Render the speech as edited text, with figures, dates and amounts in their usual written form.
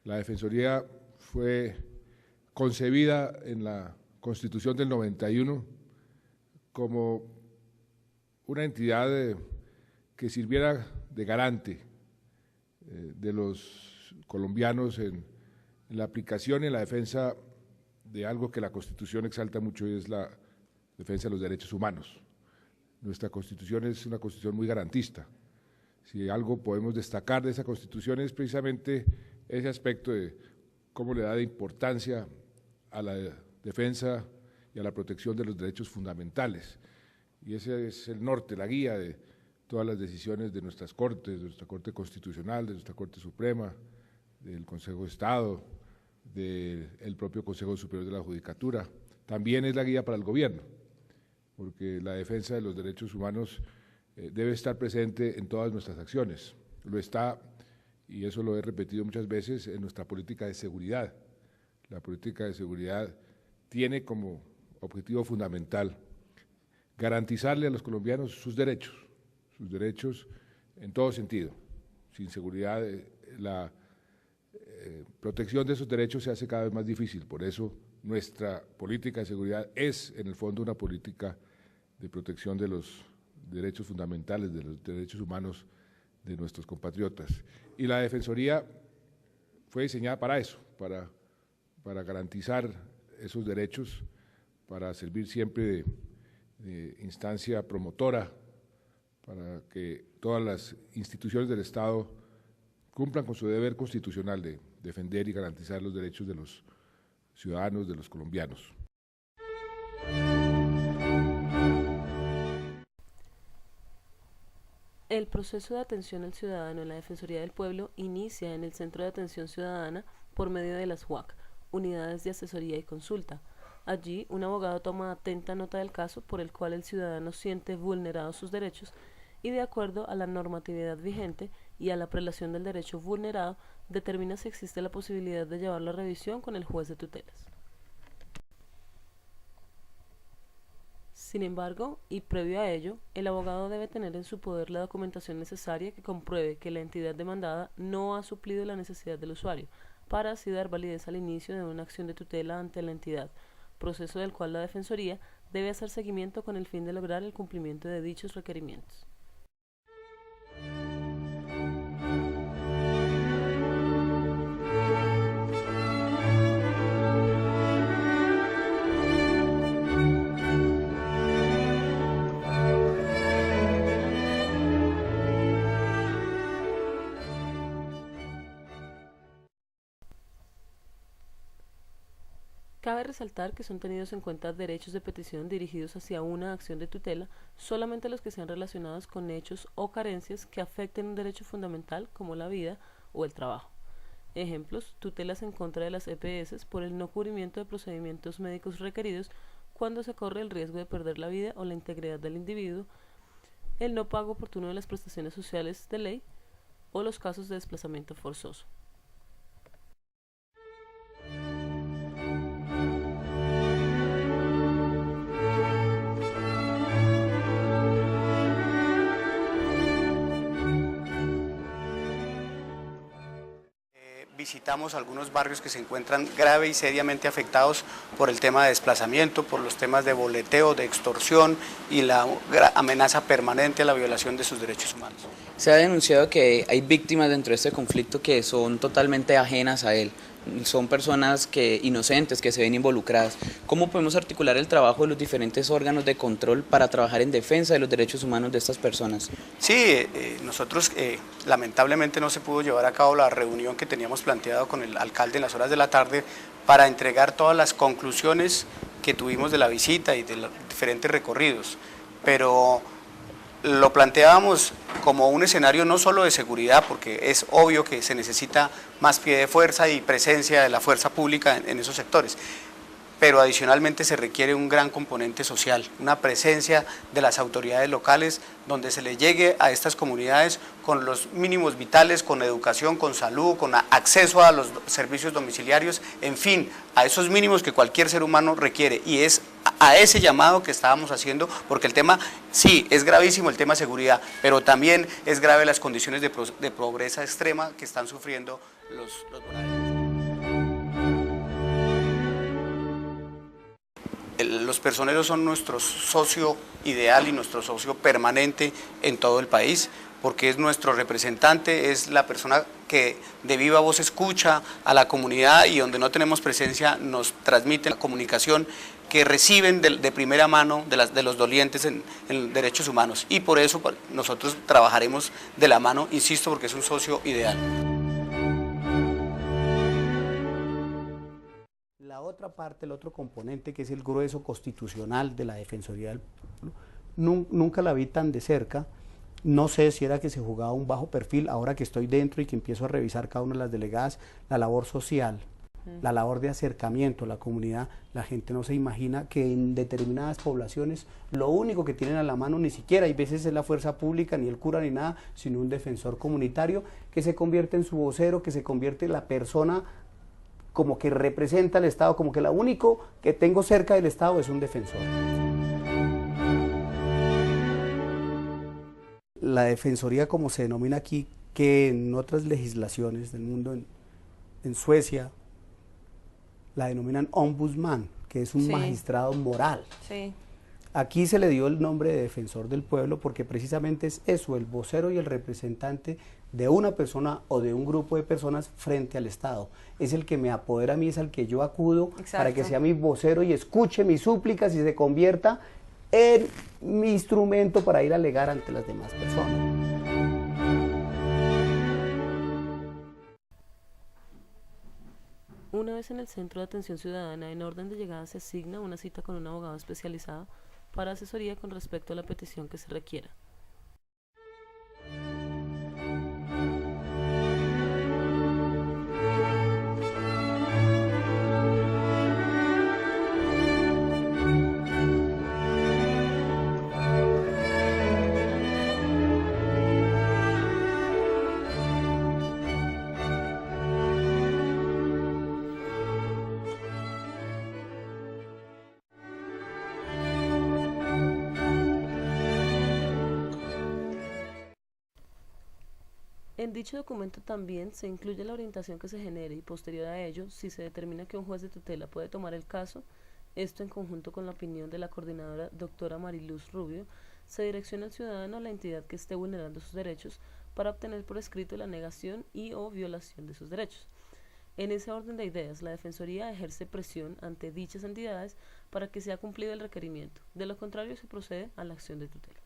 La Defensoría fue concebida en la Constitución del 91 como una entidad que sirviera de garante de los colombianos en la aplicación y en la defensa de algo que la Constitución exalta mucho, y es la defensa de los derechos humanos. Nuestra Constitución es una Constitución muy garantista. Si algo podemos destacar de esa Constitución es precisamente ese aspecto de cómo le da de importancia a la defensa y a la protección de los derechos fundamentales. Y ese es el norte, la guía de todas las decisiones de nuestras Cortes, de nuestra Corte Constitucional, de nuestra Corte Suprema, del Consejo de Estado, del propio Consejo Superior de la Judicatura. También es la guía para el gobierno, porque la defensa de los derechos humanos debe estar presente en todas nuestras acciones. Lo está, y eso lo he repetido muchas veces, en nuestra política de seguridad. La política de seguridad tiene como objetivo fundamental garantizarle a los colombianos sus derechos en todo sentido. Sin seguridad, la protección de esos derechos se hace cada vez más difícil. Por eso nuestra política de seguridad es, en el fondo, una política de protección de los derechos fundamentales, de los derechos humanos de nuestros compatriotas. Y la Defensoría fue diseñada para eso, para garantizar esos derechos, para servir siempre de instancia promotora, para que todas las instituciones del Estado cumplan con su deber constitucional de defender y garantizar los derechos de los ciudadanos, de los colombianos. El proceso de atención al ciudadano en la Defensoría del Pueblo inicia en el Centro de Atención Ciudadana por medio de las UAC, Unidades de Asesoría y Consulta. Allí, un abogado toma atenta nota del caso por el cual el ciudadano siente vulnerados sus derechos y, de acuerdo a la normatividad vigente y a la prelación del derecho vulnerado, determina si existe la posibilidad de llevarlo a revisión con el juez de tutelas. Sin embargo, y previo a ello, el abogado debe tener en su poder la documentación necesaria que compruebe que la entidad demandada no ha suplido la necesidad del usuario, para así dar validez al inicio de una acción de tutela ante la entidad, proceso del cual la Defensoría debe hacer seguimiento con el fin de lograr el cumplimiento de dichos requerimientos. Cabe resaltar que son tenidos en cuenta derechos de petición dirigidos hacia una acción de tutela solamente los que sean relacionados con hechos o carencias que afecten un derecho fundamental como la vida o el trabajo. Ejemplos: tutelas en contra de las EPS por el no cubrimiento de procedimientos médicos requeridos cuando se corre el riesgo de perder la vida o la integridad del individuo, el no pago oportuno de las prestaciones sociales de ley o los casos de desplazamiento forzoso. Visitamos algunos barrios que se encuentran grave y seriamente afectados por el tema de desplazamiento, por los temas de boleteo, de extorsión y la amenaza permanente a la violación de sus derechos humanos. Se ha denunciado que hay víctimas dentro de este conflicto que son totalmente ajenas a él. Son personas inocentes que se ven involucradas. ¿Cómo podemos articular el trabajo de los diferentes órganos de control para trabajar en defensa de los derechos humanos de estas personas? Sí, nosotros lamentablemente no se pudo llevar a cabo la reunión que teníamos planteado con el alcalde en las horas de la tarde para entregar todas las conclusiones que tuvimos de la visita y de los diferentes recorridos, pero lo planteábamos como un escenario no solo de seguridad, porque es obvio que se necesita más pie de fuerza y presencia de la fuerza pública en esos sectores, pero adicionalmente se requiere un gran componente social, una presencia de las autoridades locales donde se le llegue a estas comunidades con los mínimos vitales, con educación, con salud, con acceso a los servicios domiciliarios, en fin, a esos mínimos que cualquier ser humano requiere, y es a ese llamado que estábamos haciendo, porque el tema, sí, es gravísimo el tema de seguridad, pero también es grave las condiciones de pobreza extrema que están sufriendo los bonaerenses. Los personeros son nuestro socio ideal y nuestro socio permanente en todo el país, porque es nuestro representante, es la persona que de viva voz escucha a la comunidad y donde no tenemos presencia nos transmite la comunicación que reciben de primera mano de los dolientes en derechos humanos, y por eso nosotros trabajaremos de la mano, insisto, porque es un socio ideal. La otra parte, el otro componente, que es el grueso constitucional de la Defensoría del Pueblo, nunca la vi tan de cerca. No sé si era que se jugaba un bajo perfil. Ahora que estoy dentro y que empiezo a revisar cada una de las delegadas, la labor social, la labor de acercamiento a la comunidad, la gente no se imagina que en determinadas poblaciones lo único que tienen a la mano ni siquiera, hay veces es la fuerza pública, ni el cura ni nada, sino un defensor comunitario que se convierte en su vocero, que se convierte en la persona como que representa al Estado, como que lo único que tengo cerca del Estado es un defensor. La defensoría, como se denomina aquí, que en otras legislaciones del mundo, en Suecia, la denominan ombudsman, que es un magistrado moral. Sí. Aquí se le dio el nombre de defensor del pueblo porque precisamente es eso, el vocero y el representante de una persona o de un grupo de personas frente al Estado. Es el que me apodera a mí, es al que yo acudo. Exacto. Para que sea mi vocero y escuche mis súplicas y se convierta en mi instrumento para ir a alegar ante las demás personas. Una vez en el Centro de Atención Ciudadana, en orden de llegada se asigna una cita con un abogado especializado para asesoría con respecto a la petición que se requiera. En dicho documento también se incluye la orientación que se genere y posterior a ello, si se determina que un juez de tutela puede tomar el caso, esto en conjunto con la opinión de la coordinadora doctora Mariluz Rubio, se direcciona al ciudadano a la entidad que esté vulnerando sus derechos para obtener por escrito la negación y o violación de sus derechos. En ese orden de ideas, la Defensoría ejerce presión ante dichas entidades para que sea cumplido el requerimiento, de lo contrario se procede a la acción de tutela.